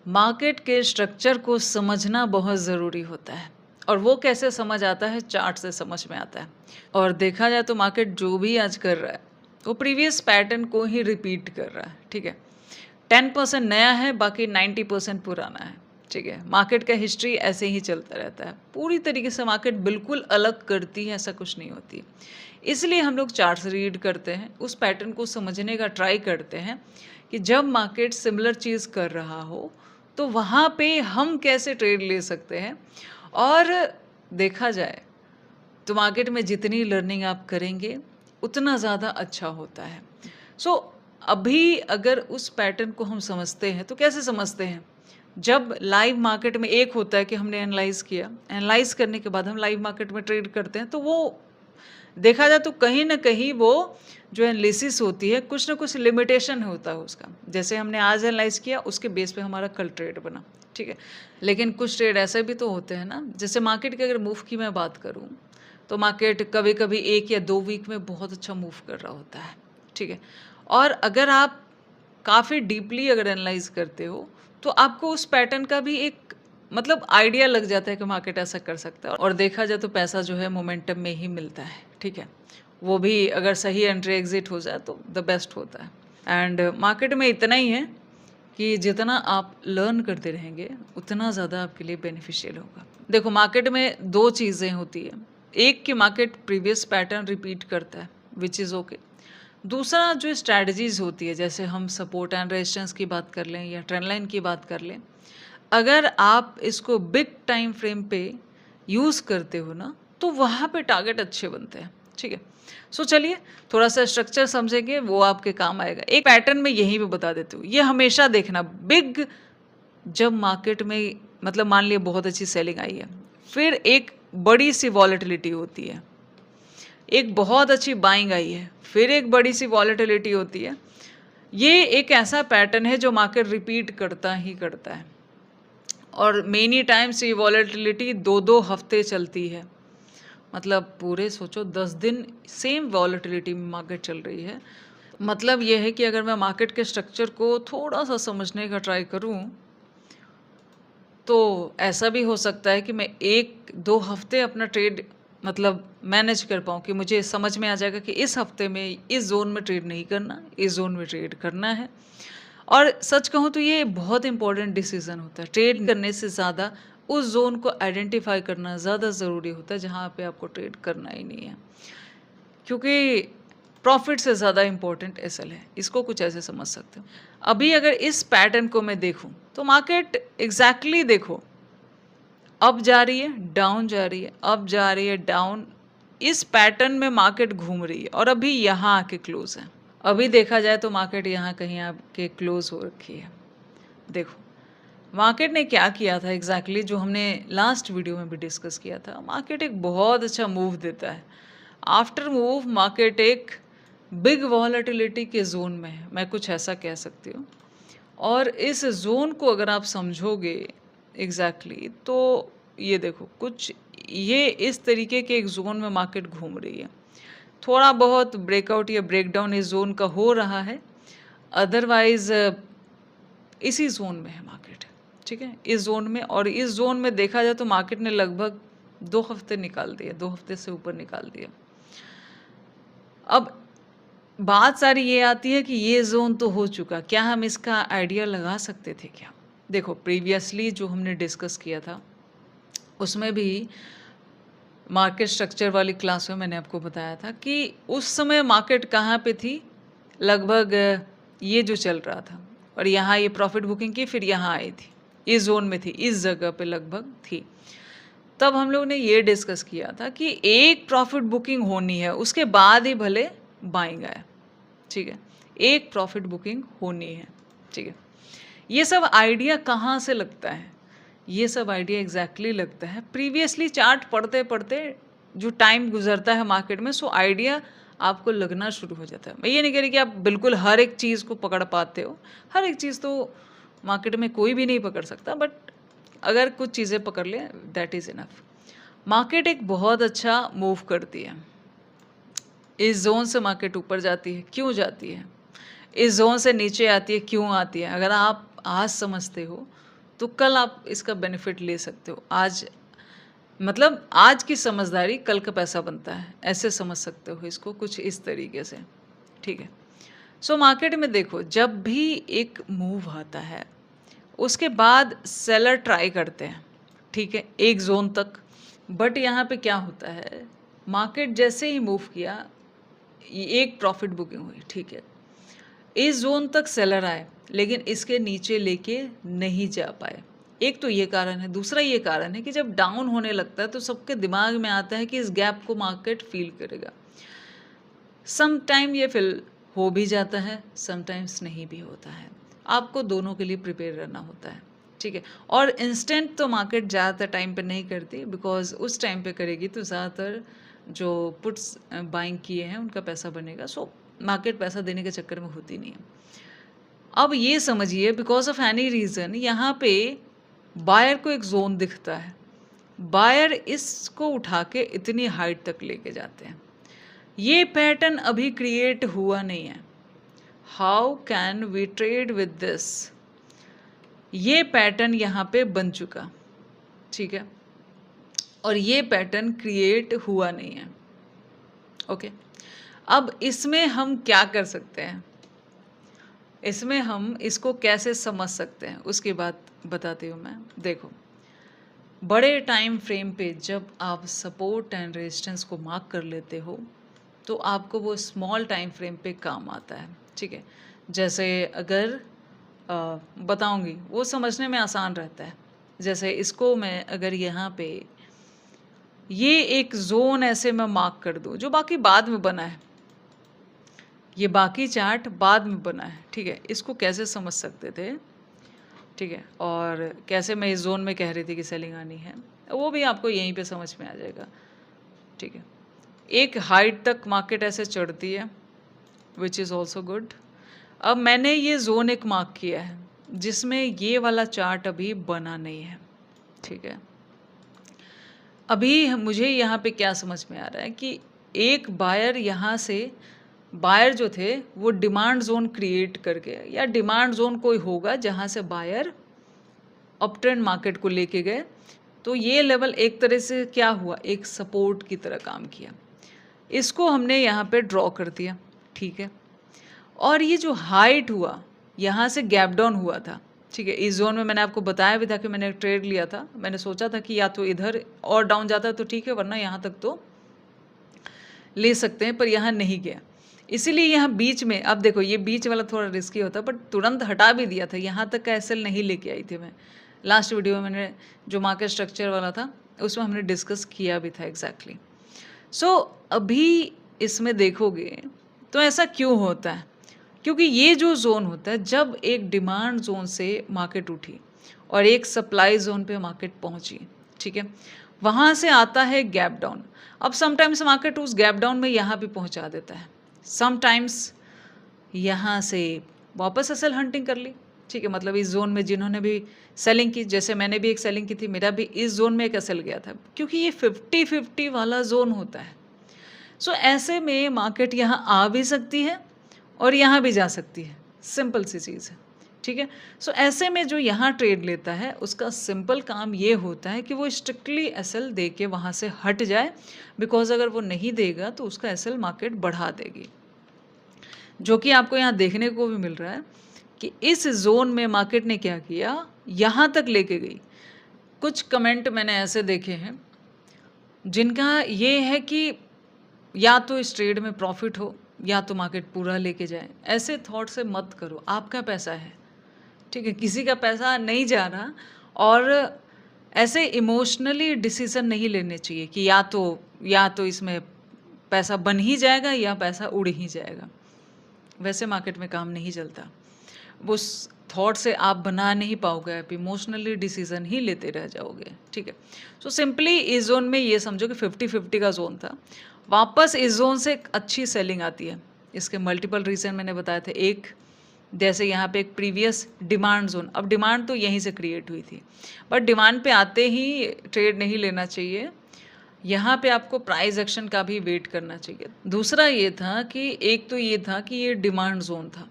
Market के structure को समझना बहुत ज़रूरी होता है और वो कैसे समझ आता है, चार्ट से समझ में आता है। और देखा जाए तो मार्केट जो भी आज कर रहा है वो प्रीवियस पैटर्न को ही रिपीट कर रहा है। ठीक है, 10% नया है, बाकी 90% पुराना है। ठीक है, मार्केट का हिस्ट्री ऐसे ही चलता रहता है। पूरी तरीके से मार्केट बिल्कुल अलग करती है ऐसा कुछ नहीं होती। इसलिए हम लोग चार्ट्स रीड करते हैं, उस पैटर्न को समझने का ट्राई करते हैं कि जब मार्केट सिमिलर चीज़ कर रहा हो तो वहाँ पे हम कैसे ट्रेड ले सकते हैं। और देखा जाए तो मार्केट में जितनी लर्निंग आप करेंगे उतना ज़्यादा अच्छा होता है। सो अभी अगर उस पैटर्न को हम समझते हैं तो कैसे समझते हैं, जब लाइव मार्केट में एक होता है कि हमने एनालाइज किया, एनालाइज करने के बाद हम लाइव मार्केट में ट्रेड करते हैं, तो वो देखा जाए तो कहीं न कहीं वो जो एनालिसिस होती है, कुछ न कुछ लिमिटेशन होता है उसका। जैसे हमने आज एनालाइज़ किया, उसके बेस पे हमारा कल ट्रेड बना, ठीक है? लेकिन कुछ ट्रेड ऐसे भी तो होते हैं ना, जैसे मार्केट के अगर मूव की मैं बात करूँ, तो मार्केट कभी-कभी 1 या 2 वीक में बहुत अच्छा मूव कर रहा होता है, ठीक है? और अगर आप काफ़ी डीपली अगर एनालाइज़ करते हो, तो आपको उस पैटर्न का भी एक मतलब आइडिया लग जाता है कि मार्केट ऐसा कर सकता है। और देखा जाए तो पैसा जो है मोमेंटम में ही मिलता है, ठीक है? वो भी अगर सही एंट्री एग्ज़िट हो जाए तो द बेस्ट होता है। एंड मार्केट में इतना ही है कि जितना आप लर्न करते रहेंगे, उतना ज़्यादा आपके लिए बेनिफिशियल होगा। देखो, मार्केट में 2 चीज़ें होती हैं। एक कि मार्केट प्रीवियस पैटर्न रिपीट करता है, व्हिच इज़ ओके। दूसरा जो स्ट्रैटेजीज़ होती है, जैसे हम सपोर्ट एंड रेजिस्टेंस की बात कर लें या ट्रेंड लाइन की बात कर लें, अगर आप इसको बिग टाइम फ्रेम पे यूज़ करते हो ना, तो वहाँ पे टारगेट अच्छे बनते हैं, ठीक है? सो चलिए थोड़ा-सा स्ट्रक्चर समझेंगे, वो आपके काम आएगा। एक पैटर्न मैं यहीं पे बता देती हूँ, ये हमेशा देखना, बिग जब मार्केट में मतलब मान लिया बहुत अच्छी सेलिंग आई है, फिर एक बड़ी-सी वॉलेटिलिटी होती है, एक बहुत अच्छी बाइंग आई है, फिर एक बड़ी-सी वॉलेटिलिटी होती है। ये एक ऐसा पैटर्न है जो मार्केट रिपीट करता ही करता है और मेनी टाइम्स ये वॉलेटिलिटी 2-2 हफ्ते चलती है। मतलब पूरे सोचो 10 दिन सेम वॉलेटिलिटी में मार्केट चल रही है। मतलब ये है कि अगर मैं मार्केट के स्ट्रक्चर को थोड़ा-सा समझने का ट्राई करूँ, तो ऐसा भी हो सकता है कि मैं 1-2 हफ्ते अपना ट्रेड मतलब मैनेज कर पाऊँ कि मुझे समझ में आ जाएगा कि इस हफ्ते में इस ज़ोन में ट्रेड नहीं करना, इस ज़ोन में ट्रेड करना है। और सच कहूँ तो ये बहुत इंपॉर्टेंट डिसीज़न होता है। ट्रेड करने से ज़्यादा उस ज़ोन को आइडेंटिफ़ाई करना ज़्यादा ज़रूरी होता है जहाँ पे आपको ट्रेड करना ही नहीं है। क्योंकि प्रॉफ़िट से ज़्यादा इम्पोर्टेंट एसएल है। इसको कुछ ऐसे समझ सकते हो। अभी अगर इस पैटर्न को मैं देखूँ, तो मार्केट एग्ज़ैक्टली देखो, अप जा रही है, डाउन जा रही है, अप जा रही है, डाउन। इस पैटर्न में मार्केट घूम रही है और अभी यहाँ आके क्लोज़ है। अभी देखा जाए तो मार्केट यहाँ कहीं आके क्लोज़ हो रखी है। देखो, मार्केट ने क्या किया था एग्ज़ैक्टली जो हमने लास्ट वीडियो में भी डिस्कस किया था। मार्केट एक बहुत अच्छा मूव देता है। आफ्टर मूव मार्केट एक बिग वॉलेटिलिटी के ज़ोन में है, मैं कुछ ऐसा कह सकती हूँ। और इस ज़ोन को अगर आप समझोगे एग्ज़ैक्टली तो ये देखो, कुछ ये इस तरीके के एक ज़ोन में मार्केट घूम रही है। थोड़ा बहुत ब्रेकआउट या ब्रेकडाउन इस ज़ोन का हो रहा है, अदरवाइज़ इसी ज़ोन में है मार्केट, ठीक है? इस ज़ोन में, और इस ज़ोन में देखा जाए तो मार्केट ने लगभग 2 हफ्ते निकाल दिए, 2 हफ्ते से ऊपर निकाल दिए। अब बात सारी ये आती है कि ये ज़ोन तो हो चुका, क्या हम इसका आइडिया लगा सकते थे क्या? देखो, प्रीवियसली जो हमने डिस्कस किया था, उसमें भी मार्केट स्ट्रक्चर वाली क्लास में मैंने आपको बताया था कि उस समय मार्केट कहाँ पे थी, लगभग ये जो चल रहा था और यहाँ ये प्रॉफिट बुकिंग की, फिर यहाँ आई थी, इस जोन में थी, इस जगह पे लगभग थी। तब हम लोग ने ये डिस्कस किया था कि एक प्रॉफिट बुकिंग होनी है, उसके बाद ही भले बाइंग आए, ठीक है? एक प्रॉफिट बुकिंग होनी है, ठीक है? ये सब आइडिया कहाँ से लगता है? ये सब आइडिया एग्जैक्टली लगता है प्रीवियसली चार्ट पढ़ते पढ़ते, जो टाइम गुजरता है मार्केट में, सो आइडिया आपको लगना शुरू हो जाता है। मैं ये नहीं कह रही कि आप बिल्कुल हर एक चीज़ को पकड़ पाते हो, हर एक चीज़ तो मार्केट में कोई भी नहीं पकड़ सकता, बट अगर कुछ चीज़ें पकड़ लें दैट इज़ इनफ। मार्केट एक बहुत अच्छा मूव करती है। इस जोन से मार्केट ऊपर जाती है, क्यों जाती है? इस जोन से नीचे आती है, क्यों आती है? अगर आप आज समझते हो तो कल आप इसका बेनिफिट ले सकते हो। आज मतलब आज की समझदारी कल का पैसा बनता है, ऐसे समझ सकते हो इसको कुछ इस तरीके से, ठीक है। सो मार्केट में देखो, जब भी एक मूव आता है उसके बाद सेलर ट्राई करते हैं, ठीक है, एक जोन तक। बट यहाँ पे क्या होता है, मार्केट जैसे ही मूव किया, एक प्रॉफिट बुकिंग हुई, ठीक है, इस जोन तक सेलर आए लेकिन इसके नीचे लेके नहीं जा पाए। एक तो ये कारण है, दूसरा ये कारण है कि जब डाउन होने लगता है तो सबके दिमाग में आता है कि इस गैप को मार्केट फील करेगा। सम टाइम ये फील हो भी जाता है, समटाइम्स नहीं भी होता है। आपको दोनों के लिए प्रिपेयर रहना होता है, ठीक है। और इंस्टेंट तो मार्केट ज़्यादातर टाइम पे नहीं करती, बिकॉज उस टाइम पे करेगी तो ज़्यादातर जो पुट्स बाइंग किए हैं उनका पैसा बनेगा। सो मार्केट पैसा देने के चक्कर में होती नहीं है। अब ये समझिए, बिकॉज ऑफ एनी रीज़न यहाँ पे बायर को एक जोन दिखता है, बायर इसको उठा के इतनी हाइट तक लेके जाते हैं। ये पैटर्न अभी क्रिएट हुआ नहीं है। How can we trade with this? ये पैटर्न यहाँ पे बन चुका, ठीक है, और ये पैटर्न क्रिएट हुआ नहीं है। ओके, अब इसमें हम क्या कर सकते हैं, इसमें हम इसको कैसे समझ सकते हैं उसकी बात बताती हूँ मैं। देखो, बड़े टाइम फ्रेम पे जब आप सपोर्ट एंड रेजिस्टेंस को मार्क कर लेते हो तो आपको वो स्मॉल टाइम फ्रेम पे काम आता है, ठीक है। जैसे अगर बताऊंगी, वो समझने में आसान रहता है। जैसे इसको मैं अगर यहाँ पे ये एक जोन ऐसे मैं मार्क कर दूँ जो बाकी बाद में बना है, ये बाकी चार्ट बाद में बना है, ठीक है, इसको कैसे समझ सकते थे, ठीक है, और कैसे मैं इस जोन में कह रही थी कि सेलिंग आनी है, वो भी आपको यहीं पे समझ में आ जाएगा, ठीक है। एक हाइट तक मार्केट ऐसे चढ़ती है, विच इज़ ऑल्सो गुड। अब मैंने ये जोन एक मार्क किया है जिसमें ये वाला चार्ट अभी बना नहीं है, ठीक है। अभी मुझे यहाँ पे क्या समझ में आ रहा है कि एक बायर यहाँ से, बायर जो थे वो डिमांड जोन क्रिएट करके, या डिमांड जोन कोई होगा जहाँ से बायर अप ट्रेंड मार्केट को लेके गए, तो ये लेवल एक तरह से क्या हुआ, एक सपोर्ट की तरह काम किया। इसको हमने यहाँ पे ड्रॉ कर दिया, ठीक है। और ये जो हाइट हुआ, यहाँ से गैप डाउन हुआ था, ठीक है। इस जोन में मैंने आपको बताया भी था कि मैंने ट्रेड लिया था, मैंने सोचा था कि या तो इधर और डाउन जाता तो ठीक है, वरना यहाँ तक तो ले सकते हैं, पर यहाँ नहीं गया। इसीलिए यहाँ बीच में, अब देखो ये बीच वाला थोड़ा रिस्की होता, बट तुरंत हटा भी दिया था। यहाँ तक का एसएल नहीं लेके आई थी मैं। लास्ट वीडियो में मैंने जो मार्केट स्ट्रक्चर वाला था उसमें हमने डिस्कस किया भी था एग्जैक्टली। सो अभी इसमें देखोगे तो ऐसा क्यों होता है, क्योंकि ये जो जोन होता है, जब एक डिमांड जोन से मार्केट उठी और एक सप्लाई जोन पे मार्केट पहुंची, ठीक है, वहाँ से आता है गैप डाउन। अब समटाइम्स मार्केट उस गैप डाउन में यहाँ भी पहुँचा देता है, समटाइम्स यहाँ से वापस एसएल हंटिंग कर ली, ठीक है। मतलब इस जोन में जिन्होंने भी सेलिंग की, जैसे मैंने भी एक सेलिंग की थी, मेरा भी इस जोन में एक एसएल गया था, क्योंकि ये 50-50 वाला जोन होता है। सो ऐसे में मार्केट यहाँ आ भी सकती है और यहाँ भी जा सकती है, सिंपल सी चीज़ है, ठीक है। सो ऐसे में जो यहाँ ट्रेड लेता है उसका सिंपल काम ये होता है कि वो स्ट्रिक्टली एसएल दे के वहाँ से हट जाए, बिकॉज अगर वो नहीं देगा तो उसका एसएल मार्केट बढ़ा देगी, जो कि आपको यहाँ देखने को भी मिल रहा है कि इस जोन में मार्केट ने क्या किया, यहाँ तक लेके गई। कुछ कमेंट मैंने ऐसे देखे हैं जिनका ये है कि या तो इस ट्रेड में प्रॉफिट हो या तो मार्केट पूरा लेके जाए। ऐसे थॉट से मत करो, आपका पैसा है, ठीक है, किसी का पैसा नहीं जा रहा। और ऐसे इमोशनली डिसीजन नहीं लेने चाहिए कि या तो इसमें पैसा बन ही जाएगा या पैसा उड़ ही जाएगा। वैसे मार्केट में काम नहीं चलता, उस थॉट से आप बना नहीं पाओगे, आप इमोशनली डिसीजन ही लेते रह जाओगे, ठीक है। सो सिंपली इस जोन में ये समझो कि 50-50 का जोन था, वापस इस जोन से एक अच्छी सेलिंग आती है। इसके मल्टीपल रीज़न मैंने बताए थे। एक, जैसे यहाँ पे एक प्रीवियस डिमांड जोन, अब डिमांड तो यहीं से क्रिएट हुई थी, बट डिमांड पे आते ही ट्रेड नहीं लेना चाहिए, यहाँ पे आपको प्राइस एक्शन का भी वेट करना चाहिए। दूसरा ये था कि एक तो ये था कि ये डिमांड जोन था,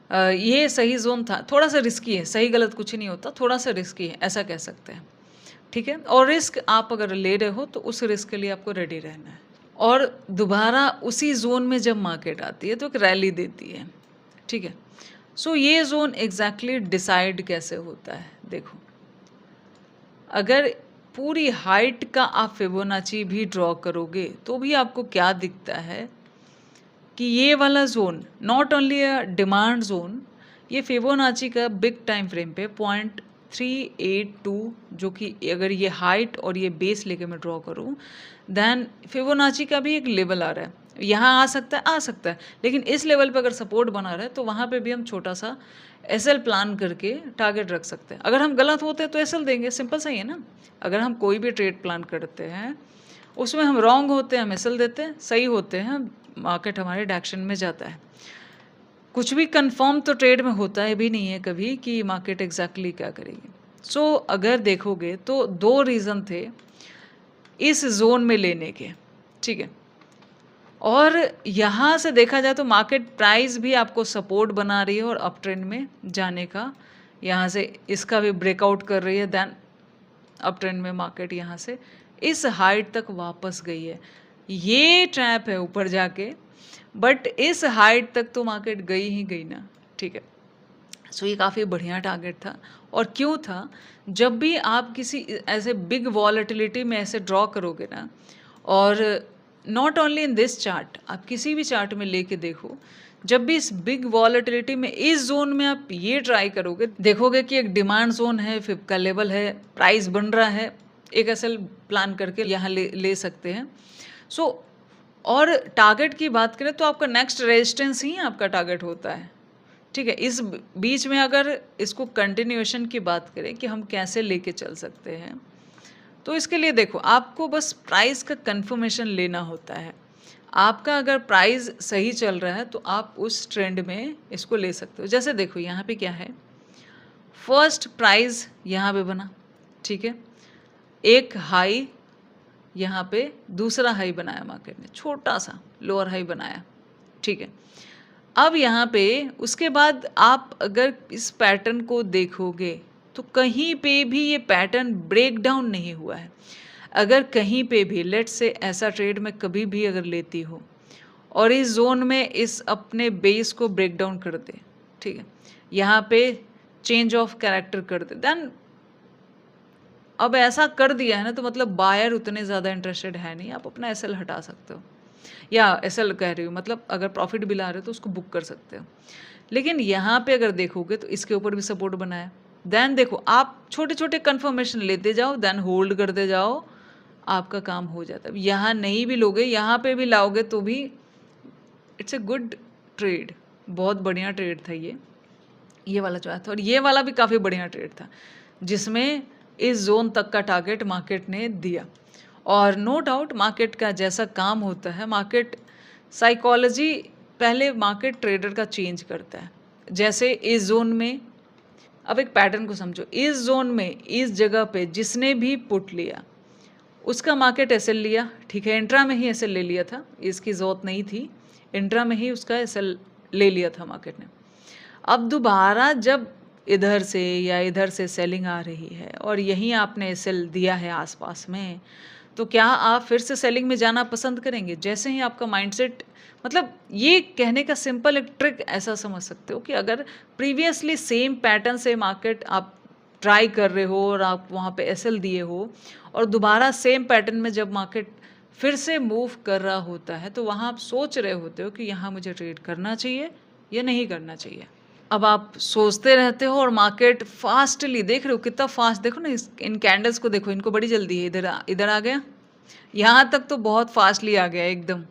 ये सही ज़ोन था, थोड़ा-सा रिस्की है, सही गलत कुछ नहीं होता, थोड़ा-सा रिस्की है, ऐसा कह सकते हैं, ठीक है? और रिस्क आप अगर ले रहे हो तो उस रिस्क के लिए आपको रेडी रहना है। और दोबारा उसी ज़ोन में जब मार्केट आती है तो एक रैली देती है, ठीक है? सो ये ज़ोन एग्ज़ैक्टली डिसाइड कैसे होता है, देखो। अगर पूरी हाइट का आप फिबोनाची भी ड्रॉ करोगे तो भी आपको क्या दिखता है कि ये वाला zone not only a demand zone, ये फिबोनाची का बिग टाइम फ्रेम पे 0.382, जो कि अगर ये हाइट और ये बेस लेके मैं ड्रॉ करूँ, देन फिबोनाची का भी एक लेवल आ रहा है। यहाँ आ सकता है, लेकिन इस लेवल पे अगर सपोर्ट बना रहा है तो वहाँ पे भी हम छोटा सा एसएल प्लान करके टारगेट रख सकते हैं। अगर हम गलत होते हैं तो एसएल देंगे, सिंपल सा ही है ना। अगर हम कोई भी ट्रेड प्लान करते हैं, उसमें हम रॉन्ग होते हैं हम एसएल देते हैं, सही होते हैं मार्केट हमारे डायरेक्शन में जाता है। कुछ भी कंफर्म तो ट्रेड में होता है भी नहीं है कभी कि मार्केट एग्जैक्टली क्या करेगी। सो अगर देखोगे तो 2 रीज़न थे इस जोन में लेने के, ठीक है? और यहाँ से देखा जाए तो मार्केट प्राइस भी आपको सपोर्ट बना रही है और अप ट्रेंड में जाने का, यहाँ से इसका भी ब्रेकआउट कर रही है, देन अप ट्रेंड में मार्केट यहाँ से इस हाइट तक वापस गई है। ये ट्रैप है ऊपर जाके, बट इस हाइट तक तो मार्केट गई ही गई ना, ठीक है? सो ये काफ़ी बढ़िया टारगेट था। और क्यों था, जब भी आप किसी ऐसे बिग वॉलेटिलिटी में ऐसे ड्रॉ करोगे ना, और not only in this chart, आप किसी भी चार्ट में लेके देखो, जब भी इस बिग वॉलेटिलिटी में इस जोन में आप ये ट्राई करोगे, देखोगे कि एक डिमांड जोन है, फिब का लेवल है, प्राइस बन रहा है, एक एसएल प्लान करके यहाँ ले सकते हैं। सो और टारगेट की बात करें तो आपका नेक्स्ट रेजिस्टेंस ही आपका टारगेट होता है, ठीक है? इस बीच में अगर इसको कंटिन्यूएशन की बात करें कि हम कैसे लेके चल सकते हैं, तो इसके लिए देखो, आपको बस प्राइस का कंफर्मेशन लेना होता है। आपका अगर प्राइस सही चल रहा है तो आप उस ट्रेंड में इसको ले सकते हो। जैसे देखो यहाँ पे क्या है, फर्स्ट प्राइस यहाँ पे बना, ठीक है? एक हाई यहाँ पे, दूसरा हाई बनाया मार्केट ने, छोटा सा लोअर हाई बनाया, ठीक है? अब यहाँ पे उसके बाद आप अगर इस पैटर्न को देखोगे तो कहीं पे भी ये पैटर्न ब्रेक डाउन नहीं हुआ है। अगर कहीं पे भी लेट्स से ऐसा ट्रेड में कभी भी अगर लेती हो और इस जोन में इस अपने बेस को ब्रेक डाउन कर दे, ठीक है, यहाँ पे चेंज ऑफ कैरेक्टर कर दे, देन अब ऐसा कर दिया है ना, तो मतलब बायर उतने ज़्यादा इंटरेस्टेड है नहीं, आप अपना एसएल हटा सकते हो, या एसएल कह रही हूँ, मतलब अगर प्रॉफिट भी ला रहे हो तो उसको बुक कर सकते हो। लेकिन यहाँ पे अगर देखोगे तो इसके ऊपर भी सपोर्ट बना है, देन देखो आप छोटे छोटे कंफर्मेशन लेते जाओ, देन होल्ड करते जाओ, आपका काम हो जाता है। यहाँ नहीं भी लोगे, यहाँ पे भी लाओगे तो भी इट्स ए गुड ट्रेड, बहुत बढ़िया ट्रेड था ये वाला जो था। और ये वाला भी काफ़ी बढ़िया ट्रेड था जिसमें इस जोन तक का टारगेट मार्केट ने दिया। और नो डाउट मार्केट का जैसा काम होता है, मार्केट साइकोलॉजी पहले मार्केट ट्रेडर का चेंज करता है। जैसे इस जोन में, अब एक पैटर्न को समझो, इस जोन में इस जगह पे जिसने भी पुट लिया उसका मार्केट एसएल लिया, ठीक है? इंट्रा में ही एसएल ले लिया था, इसकी ज़रूरत नहीं थी, इंट्रा में ही उसका एसएल ले लिया था मार्केट ने। अब दोबारा जब इधर से या इधर से सेलिंग आ रही है और यहीं आपने एसएल दिया है आसपास में, तो क्या आप फिर से सेलिंग में जाना पसंद करेंगे? जैसे ही आपका माइंडसेट, मतलब ये कहने का सिंपल एक ट्रिक ऐसा समझ सकते हो कि अगर प्रीवियसली सेम पैटर्न से मार्केट आप ट्राई कर रहे हो और आप वहाँ पे एसएल दिए हो, और दोबारा सेम पैटर्न में जब मार्केट फिर से मूव कर रहा होता है तो वहाँ आप सोच रहे होते हो कि यहाँ मुझे ट्रेड करना चाहिए या नहीं करना चाहिए। अब आप सोचते रहते हो और मार्केट फास्टली, देख रहे हो कितना फास्ट, देखो ना इन कैंडल्स को देखो, इनको बड़ी जल्दी है, इधर आ गया, यहाँ तक तो बहुत फास्टली आ गया एकदम।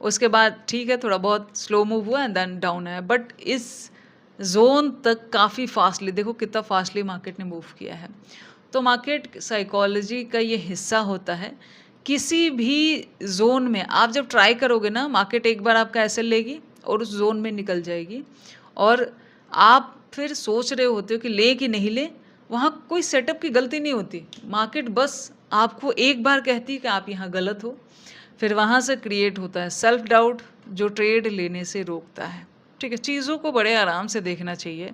उसके बाद ठीक है थोड़ा बहुत स्लो मूव हुआ एंड देन डाउन है, बट इस जोन तक काफ़ी फास्टली, देखो कितना फास्टली मार्केट ने मूव किया है। तो मार्केट साइकोलॉजी का ये हिस्सा होता है। किसी भी जोन में आप जब ट्राई करोगे ना, मार्केट एक बार आपका एसएल लेगी और उस जोन में निकल जाएगी, और आप फिर सोच रहे होते हो कि ले कि नहीं ले। वहाँ कोई सेटअप की गलती नहीं होती, मार्केट बस आपको एक बार कहती है कि आप यहाँ गलत हो, फिर वहाँ से क्रिएट होता है सेल्फ डाउट जो ट्रेड लेने से रोकता है। ठीक है, चीज़ों को बड़े आराम से देखना चाहिए,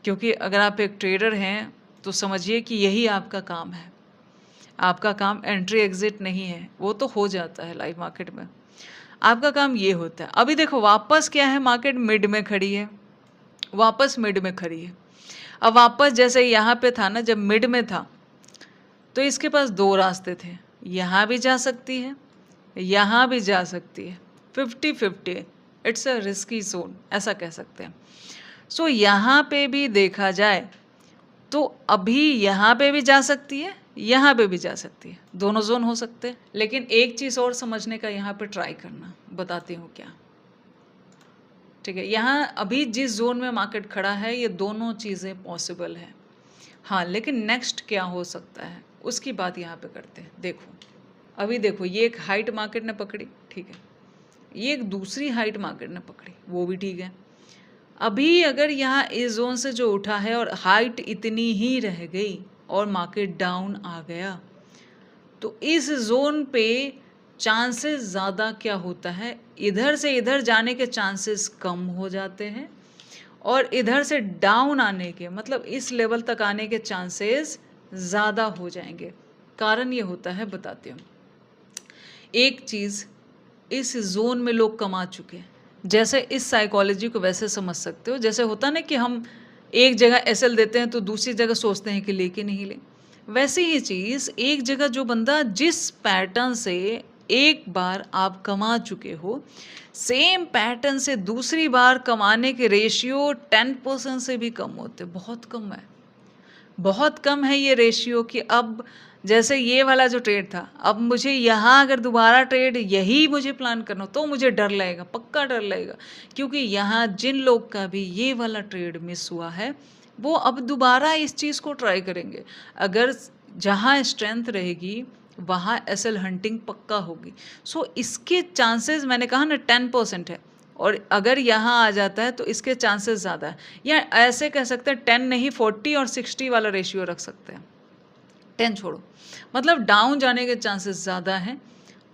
क्योंकि अगर आप एक ट्रेडर हैं तो समझिए कि यही आपका काम है। आपका काम एंट्री एग्जिट नहीं है, वो तो हो जाता है लाइव मार्केट में। आपका काम ये होता है। अभी देखो वापस क्या है, मार्केट मिड में खड़ी है, वापस मिड में खड़ी है। अब वापस जैसे यहाँ पे था ना, जब मिड में था तो इसके पास दो रास्ते थे, यहाँ भी जा सकती है, यहाँ भी जा सकती है, 50-50, इट्स अ रिस्की जोन ऐसा कह सकते हैं। सो यहाँ पे भी देखा जाए तो अभी यहाँ पे भी जा सकती है, यहाँ पे भी जा सकती है, दोनों जोन हो सकते हैं। लेकिन एक चीज़ और समझने का यहाँ पे ट्राई करना, बताती हूँ क्या। ठीक है, यहाँ अभी जिस जोन में मार्केट खड़ा है ये दोनों चीज़ें पॉसिबल है। हाँ, लेकिन नेक्स्ट क्या हो सकता है उसकी बात यहाँ पे करते हैं। देखो अभी देखो, ये एक हाइट मार्केट ने पकड़ी, ठीक है, ये एक दूसरी हाइट मार्केट ने पकड़ी, वो भी ठीक है। अभी अगर यहाँ इस जोन से जो उठा है और हाइट इतनी ही रह गई और मार्केट डाउन आ गया, तो इस जोन पे चांसेस ज़्यादा क्या होता है, इधर से इधर जाने के चांसेस कम हो जाते हैं और इधर से डाउन आने के, मतलब इस लेवल तक आने के चांसेस ज़्यादा हो जाएंगे। कारण ये होता है, बताती हूँ। एक चीज़, इस जोन में लोग कमा चुके हैं। जैसे इस साइकोलॉजी को वैसे समझ सकते हो, जैसे होता ना कि हम एक जगह एसएल देते हैं तो दूसरी जगह सोचते हैं कि ले कि नहीं ले। वैसे ही चीज़, एक जगह जो बंदा जिस पैटर्न से एक बार आप कमा चुके हो, सेम पैटर्न से दूसरी बार कमाने के रेशियो 10% से भी कम होते, बहुत कम है, बहुत कम है ये रेशियो। कि अब जैसे ये वाला जो ट्रेड था, अब मुझे यहाँ अगर दोबारा ट्रेड यही मुझे प्लान करना तो मुझे डर लगेगा, पक्का डर लगेगा, क्योंकि यहाँ जिन लोग का भी ये वाला ट्रेड मिस हुआ है वो अब दोबारा इस चीज़ को ट्राई करेंगे। अगर जहाँ स्ट्रेंथ रहेगी वहाँ एसएल हंटिंग पक्का होगी। सो इसके चांसेस, मैंने कहा ना 10% है, और अगर यहाँ आ जाता है तो इसके चांसेस ज़्यादा है। या ऐसे कह सकते हैं 10 नहीं 40 और 60 वाला रेशियो रख सकते हैं। 10 छोड़ो, मतलब डाउन जाने के चांसेस ज़्यादा हैं,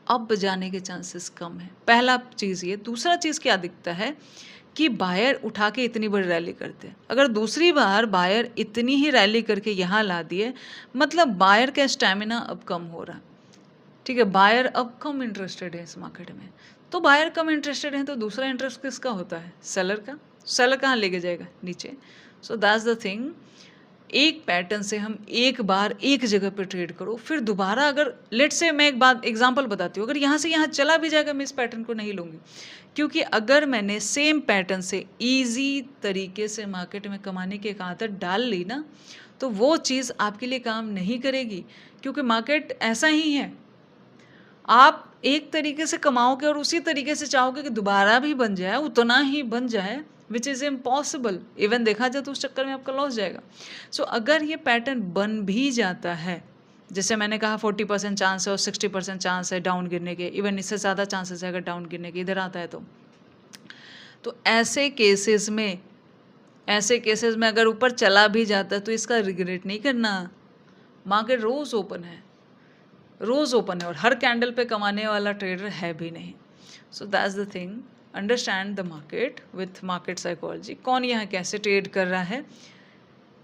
अप जाने के चांसेस कम है। पहला चीज़ ये। दूसरा चीज़ क्या दिखता है कि बायर उठा के इतनी बड़ी रैली करते हैं। अगर दूसरी बार बायर इतनी ही रैली करके यहाँ ला दिए, मतलब बायर का स्टैमिना अब कम हो रहा है। ठीक है, बायर अब कम इंटरेस्टेड है इस मार्केट में। तो बायर कम इंटरेस्टेड है तो दूसरा इंटरेस्ट किसका होता है, सेलर का। सेलर कहाँ लेके जाएगा, नीचे। So that's the thing. एक पैटर्न से हम एक बार एक जगह पे ट्रेड करो, फिर दोबारा अगर लेट से, मैं एक बात एग्जांपल बताती हूँ, अगर यहाँ से यहाँ चला भी जाएगा मैं इस पैटर्न को नहीं लूँगी, क्योंकि अगर मैंने सेम पैटर्न से इजी तरीके से मार्केट में कमाने की एक आदत डाल ली ना, तो वो चीज़ आपके लिए काम नहीं करेगी, क्योंकि मार्केट ऐसा ही है। आप एक तरीके से कमाओगे और उसी तरीके से चाहोगे कि दोबारा भी बन जाए, उतना ही बन जाए, विच इज़ इम्पॉसिबल। इवन देखा जाए तो उस चक्कर में आपका लॉस जाएगा। सो अगर ये पैटर्न बन भी जाता है, जैसे मैंने कहा 40% चांस है और 60% चांस है डाउन गिरने के, इवन इससे ज़्यादा चांसेस है अगर डाउन गिरने के, इधर आता है तो ऐसे केसेस में अगर ऊपर चला भी जाता है तो इसका रिग्रेट नहीं करना। मार्केट रोज़ ओपन है, रोज़ ओपन है, और हर कैंडल पे कमाने वाला ट्रेडर है भी नहीं। So that's the thing, understand the market with market psychology. कौन यहाँ कैसे ट्रेड कर रहा है,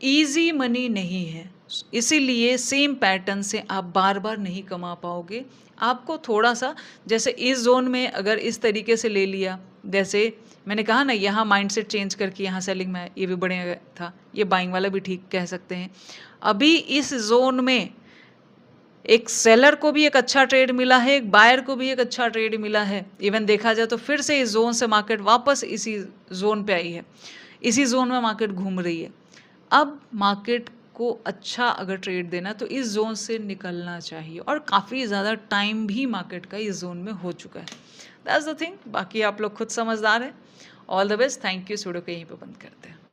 ईजी मनी नहीं है, इसीलिए सेम पैटर्न से आप बार बार नहीं कमा पाओगे। आपको थोड़ा सा, जैसे इस जोन में अगर इस तरीके से ले लिया, जैसे मैंने कहा ना, यहाँ माइंडसेट चेंज करके यहाँ सेलिंग में, ये भी बढ़िया था, ये बाइंग वाला भी ठीक कह सकते हैं। अभी इस जोन में एक सेलर को भी एक अच्छा ट्रेड मिला है, एक बायर को भी एक अच्छा ट्रेड मिला है। इवन देखा जाए तो फिर से इस जोन से मार्केट वापस इसी जोन पे आई है, इसी जोन में मार्केट घूम रही है। अब मार्केट को अच्छा अगर ट्रेड देना तो इस जोन से निकलना चाहिए, और काफ़ी ज़्यादा टाइम भी मार्केट का इस जोन में हो चुका है। That's the thing. बाकी आप लोग खुद समझदार हैं। All the best, thank you. Video को यहीं पे बंद करते हैं।